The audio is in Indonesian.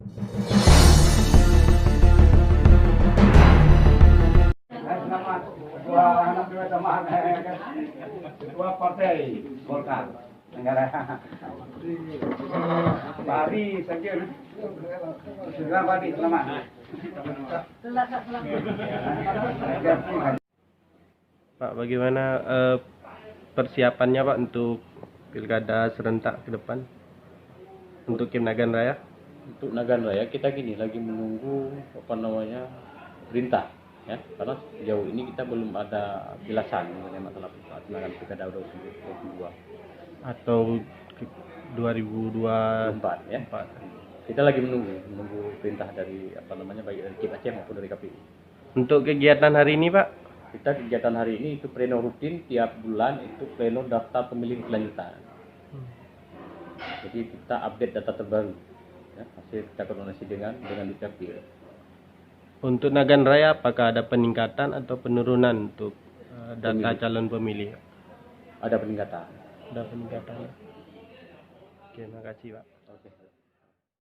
Selamat ketua partai Golkar negara. Pak Adi, thank you. Selamat Adi, selamat. Pak, bagaimana persiapannya Pak untuk pilkada serentak ke depan untuk Kim Nagan Raya? Untuk Nagan Raya kita lagi menunggu perintah ya, karena sejauh ini kita belum ada jelasan mengenai masalah pelaksanaan pilkada 2022 Atau 2024 ya. Kita lagi menunggu perintah dari baik dari Kim Aceh maupun dari KPU. Untuk kegiatan hari ini Pak? Kita kegiatan hari ini itu pleno rutin tiap bulan, itu pleno daftar pemilih lanjutan. Jadi kita update data terbaru ya, hasil kita koordinasi dengan Dukcapil. Untuk Nagan Raya apakah ada peningkatan atau penurunan untuk data calon pemilih? Ada peningkatan. Ada peningkatan. Oke, makasih Pak. Oke.